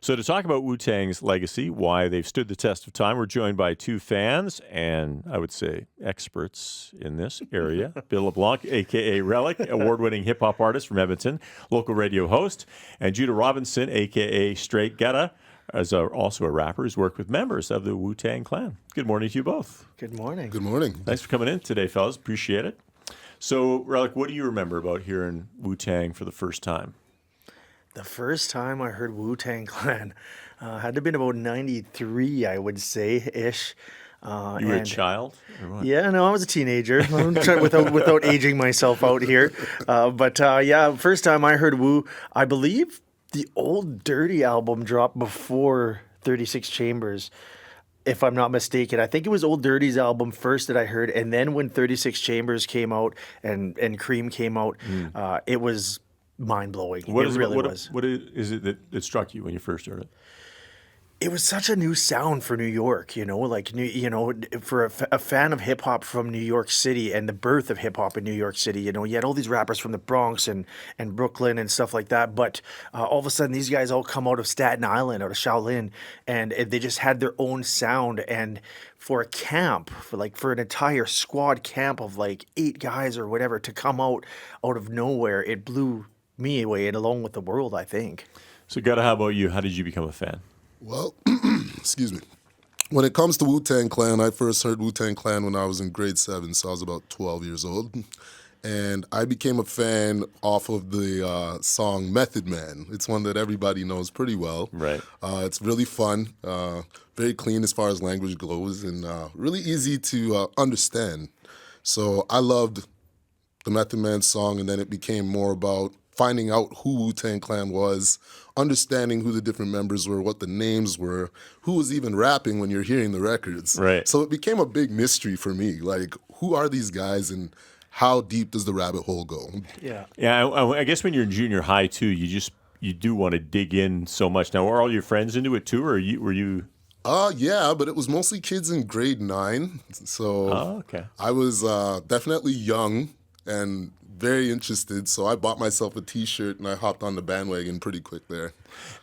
So to talk about Wu-Tang's legacy, why they've stood the test of time, we're joined by two fans and I would say experts in this area. Bill LeBlanc, a.k.a. Relic, award-winning hip-hop artist from Edmonton, local radio host, and Judah Robinson, a.k.a. Straight Getta, also a rapper who's worked with members of the Wu-Tang Clan. Good morning to you both. Good morning. Good morning. Thanks for coming in today, fellas. Appreciate it. So, Relic, what do you remember about hearing Wu-Tang for the first time? The first time I heard Wu-Tang Clan had to have been about 93, I would say, ish. You were a child? Or what? Yeah, no, I was a teenager. I'm trying without aging myself out here. But first time I heard Wu, I believe the Old Dirty album dropped before 36 Chambers, if I'm not mistaken. I think it was Old Dirty's album first that I heard, and then when 36 Chambers came out and Cream came out, it was mind-blowing. What is it that struck you when you first heard it? It was such a new sound for New York, for a fan of hip-hop from New York City and the birth of hip-hop in New York City. You had all these rappers from the Bronx and Brooklyn and stuff like that, but all of a sudden these guys all come out of Staten Island, out of Shaolin, and they just had their own sound. And for a camp, for an entire squad camp of 8 guys or whatever to come out of nowhere, it blew me away, and along with the world, I think. So, Gutta, how about you? How did you become a fan? Well, excuse me. When it comes to Wu-Tang Clan, I first heard Wu-Tang Clan when I was in grade 7, so I was about 12 years old. And I became a fan off of the song Method Man. It's one that everybody knows pretty well. Right. It's really fun, very clean as far as language goes, and really easy to understand. So I loved the Method Man song, and then it became more about finding out who Wu-Tang Clan was, understanding who the different members were, what the names were, who was even rapping when you're hearing the records. Right. So it became a big mystery for me. Who are these guys and how deep does the rabbit hole go? Yeah. Yeah, I guess when you're in junior high, too, you do want to dig in so much. Now, were all your friends into it, too, or were you... Yeah, but it was mostly kids in grade 9. So okay. I was definitely young and very interested, so I bought myself a T-shirt and I hopped on the bandwagon pretty quick there.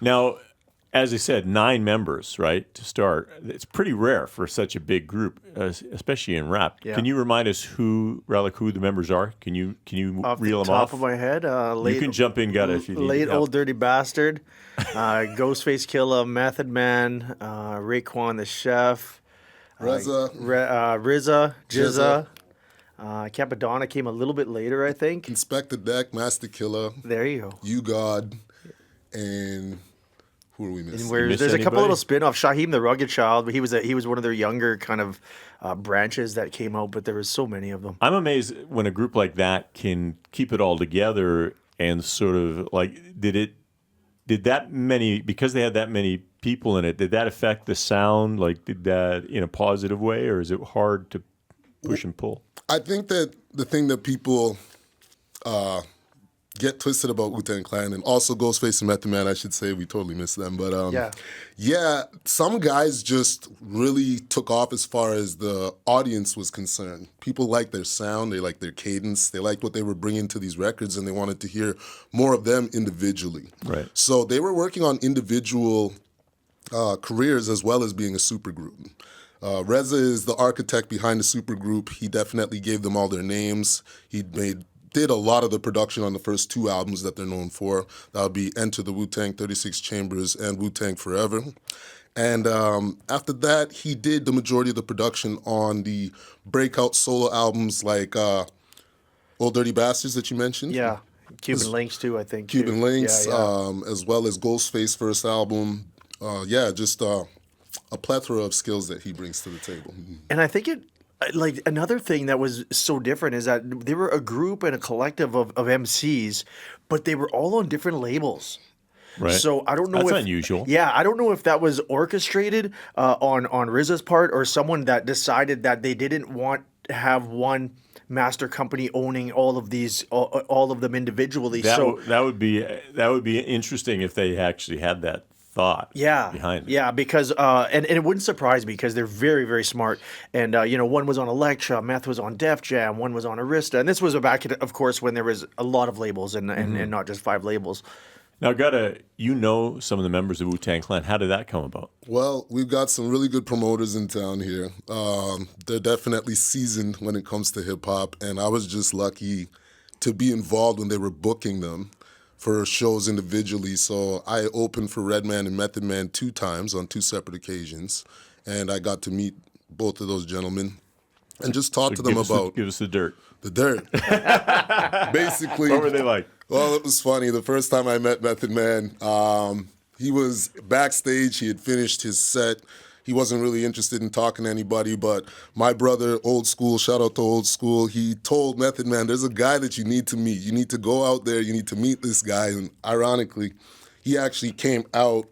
Now, as I said, 9 members, right, to start. It's pretty rare for such a big group, especially in rap. Yeah. Can you remind us who the members are? Can you reel them off? Off the top of my head, you can jump in, Gutta, if you need late help. Old Dirty Bastard, Ghostface Killah, Method Man, Raekwon the Chef, RZA, Jizza. Capadonna came a little bit later, I think. Inspector Deck, Master Killer. There you go. You God, and who are we missing? There's a couple little spin-offs. Shaheem the Rugged Child, but he was one of their younger kind of branches that came out, but there was so many of them. I'm amazed when a group like that can keep it all together and sort of did that many, because they had that many people in it, did that affect the sound? Did that in a positive way, or is it hard to push and pull? I think that the thing that people get twisted about Wu-Tang Clan, and also Ghostface and Method Man, I should say, we totally missed them. But some guys just really took off as far as the audience was concerned. People liked their sound, they liked their cadence, they liked what they were bringing to these records, and they wanted to hear more of them individually. Right. So they were working on individual careers as well as being a supergroup. RZA is the architect behind the supergroup. He definitely gave them all their names. He did a lot of the production on the first 2 albums that they're known for. That would be Enter the Wu-Tang, 36 Chambers, and Wu-Tang Forever. And after that, he did the majority of the production on the breakout solo albums like Old Dirty Bastards that you mentioned. Yeah, Cuban Links too, I think. Cuban Links, Yeah. As well as Ghostface first album. A plethora of skills that he brings to the table. And I think another thing that was so different is that they were a group and a collective of MCs, but they were all on different labels. Right. So I don't know. That's unusual. Yeah, I don't know if that was orchestrated on RZA's part or someone that decided that they didn't want to have one master company owning all of these, all of them individually. That would be interesting if they actually had that thought behind it. Yeah, because and it wouldn't surprise me because they're very, very smart. And one was on Elektra, Meth was on Def Jam, one was on Arista, and this was back, of course, when there was a lot of labels and not just 5 labels. Now, you know some of the members of Wu-Tang Clan. How did that come about? Well, we've got some really good promoters in town here. They're definitely seasoned when it comes to hip-hop, and I was just lucky to be involved when they were booking them for shows individually. So I opened for Redman and Method Man 2 times on 2 separate occasions, and I got to meet both of those gentlemen and just talk to them about... Give us the dirt. The dirt. Basically... What were they like? Well, it was funny. The first time I met Method Man, he was backstage. He had finished his set. He wasn't really interested in talking to anybody, but my brother, Old School, shout out to Old School, he told Method Man, there's a guy that you need to meet. You need to go out there. You need to meet this guy. And ironically, he actually came out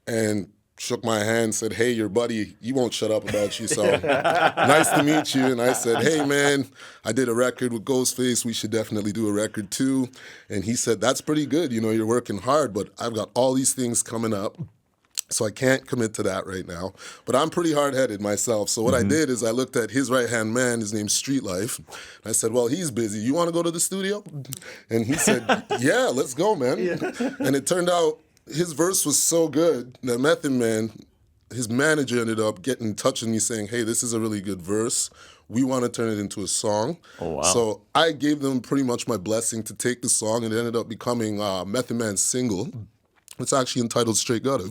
and shook my hand, said, hey, your buddy, he won't shut up about you, so nice to meet you. And I said, hey, man, I did a record with Ghostface. We should definitely do a record, too. And he said, that's pretty good. You know, you're working hard, but I've got all these things coming up, so I can't commit to that right now. But I'm pretty hard-headed myself. So what I did is I looked at his right-hand man. His name's Street Life. And I said, well, he's busy. You want to go to the studio? And he said, yeah, let's go, man. Yeah. And it turned out his verse was so good that Method Man, his manager, ended up getting in touch with me saying, hey, this is a really good verse. We want to turn it into a song. Oh, wow. So I gave them pretty much my blessing to take the song, and it ended up becoming Method Man's single. It's actually entitled Straight Gutter.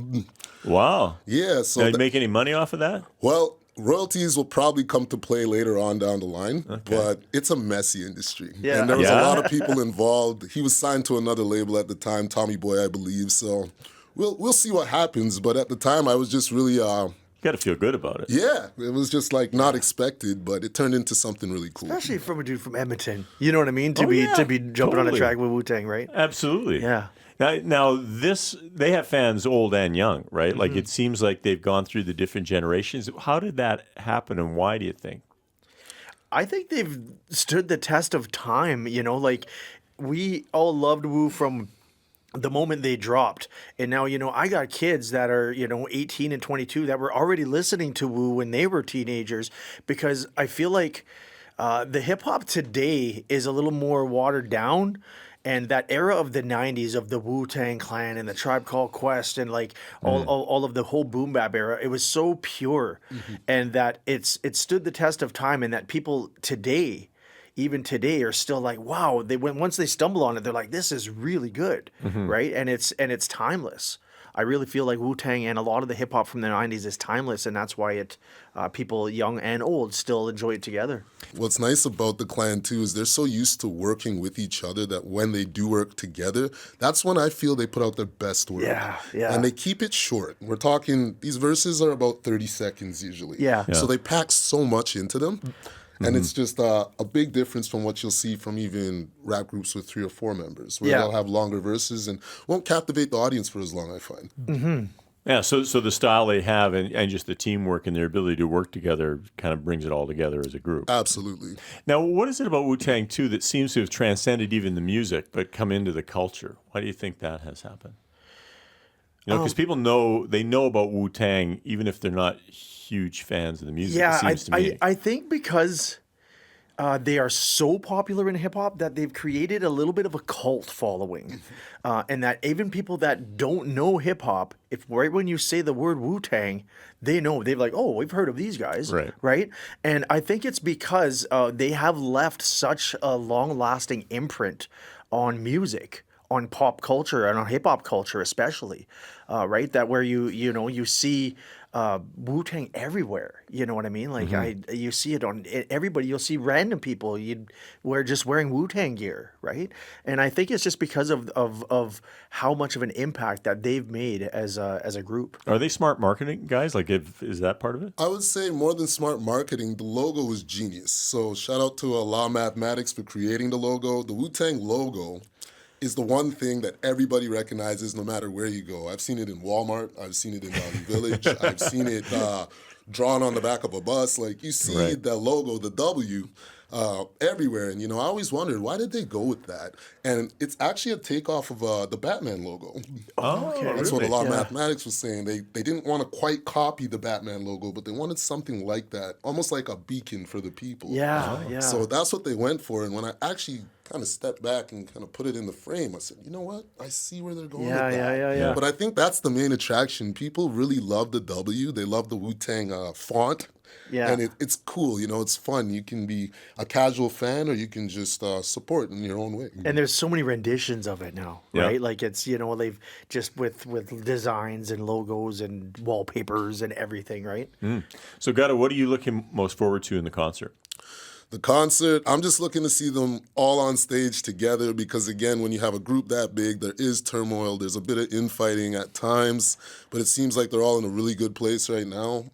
Wow. Yeah. So did you make any money off of that? Well, royalties will probably come to play later on down the line, but it's a messy industry. Yeah. And there was a lot of people involved. He was signed to another label at the time, Tommy Boy, I believe. So we'll see what happens. But at the time, I was just really... you got to feel good about it. Yeah. It was just like not expected, but it turned into something really cool. Especially from a dude from Edmonton. You know what I mean? To be jumping on a track with Wu-Tang, right? Absolutely. Yeah. Now they have fans old and young, right? Mm-hmm. Like it seems like they've gone through the different generations. How did that happen, and why do you think? I think they've stood the test of time. You know, like we all loved Wu from the moment they dropped. And now, you know, I got kids that are, 18 and 22 that were already listening to Wu when they were teenagers, because I feel like the hip hop today is a little more watered down. And that era of the 90s of the Wu-Tang Clan and the Tribe Called Quest and like all of the whole boom bap era, it was so pure, and that it stood the test of time, and that people today, even today, are still like, wow, once they stumble on it, they're like, this is really good, right? And it's timeless. I really feel like Wu-Tang and a lot of the hip hop from the 90s is timeless, and that's why people young and old still enjoy it together. What's nice about the Clan, too, is they're so used to working with each other that when they do work together, that's when I feel they put out their best work. Yeah. And they keep it short. We're talking, these verses are about 30 seconds usually. Yeah. So they pack so much into them. And it's just a big difference from what you'll see from even rap groups with 3 or 4 members, where they'll have longer verses and won't captivate the audience for as long, I find. Yeah, so the style they have and just the teamwork and their ability to work together kind of brings it all together as a group. Absolutely. Now, what is it about Wu-Tang, too, that seems to have transcended even the music but come into the culture? Why do you think that has happened? Because people know about Wu-Tang even if they're not huge fans of the music, it seems to me. I think because they are so popular in hip-hop that they've created a little bit of a cult following. And that even people that don't know hip-hop, if right when you say the word Wu-Tang, they know. They're like, oh, we've heard of these guys. Right? And I think it's because they have left such a long-lasting imprint on music, on pop culture and on hip-hop culture especially, right? That where you see Wu-Tang everywhere, you know what I mean? Like you see it on everybody. You'll see random people wearing Wu-Tang gear, right? And I think it's just because of how much of an impact that they've made as a group. Are they smart marketing guys? Like, is that part of it? I would say more than smart marketing, the logo was genius. So shout out to Law Mathematics for creating the logo. The Wu-Tang logo is the one thing that everybody recognizes no matter where you go. I've seen it in Walmart. I've seen it in Valley Village. I've seen it drawn on the back of a bus. Like, you see the logo, the W. everywhere. And, I always wondered, why did they go with that? And it's actually a takeoff of the Batman logo. Okay. That's what a really? lot of mathematics was saying. They didn't want to quite copy the Batman logo, but they wanted something like that, almost like a beacon for the people. Yeah. So that's what they went for. And when I actually kind of stepped back and kind of put it in the frame, I said, you know what? I see where they're going with that. Yeah. But I think that's the main attraction. People really love the W. They love the Wu-Tang font. Yeah. And it's cool, it's fun. You can be a casual fan or you can just support in your own way. And there's so many renditions of it now, Yeah. right? Like it's, they've just with designs and logos and wallpapers and everything, right? So, Gutta, what are you looking most forward to in the concert? The concert, I'm just looking to see them all on stage together because, again, when you have a group that big, there is turmoil. There's a bit of infighting at times, but it seems like they're all in a really good place right now.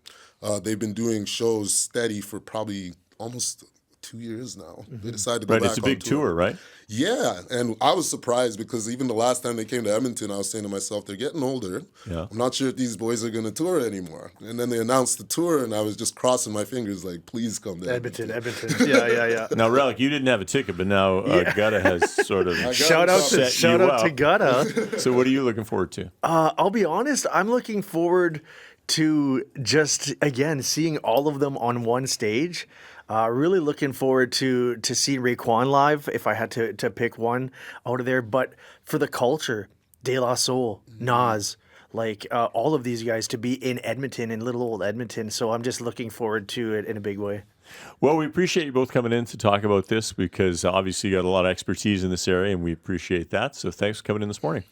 They've been doing shows steady for probably almost 2 years now. They decided to go Right, back it's a on big tour, right? Yeah, and I was surprised because even the last time they came to Edmonton, I was saying to myself, they're getting older. Yeah. I'm not sure if these boys are going to tour anymore. And then they announced the tour, and I was just crossing my fingers like, please come to Edmonton. Edmonton. Yeah. Now, Relic, you didn't have a ticket, but now Gutta has sort of Shout out set you to up. Gutta. So, what are you looking forward to? I'll be honest, I'm looking forward to just, again, seeing all of them on one stage. Really looking forward to seeing Raekwon live if I had to pick one out of there. But for the culture, De La Soul, Nas, like all of these guys to be in Edmonton, in little old Edmonton. So I'm just looking forward to it in a big way. Well, we appreciate you both coming in to talk about this because obviously you got a lot of expertise in this area, and we appreciate that. So, thanks for coming in this morning.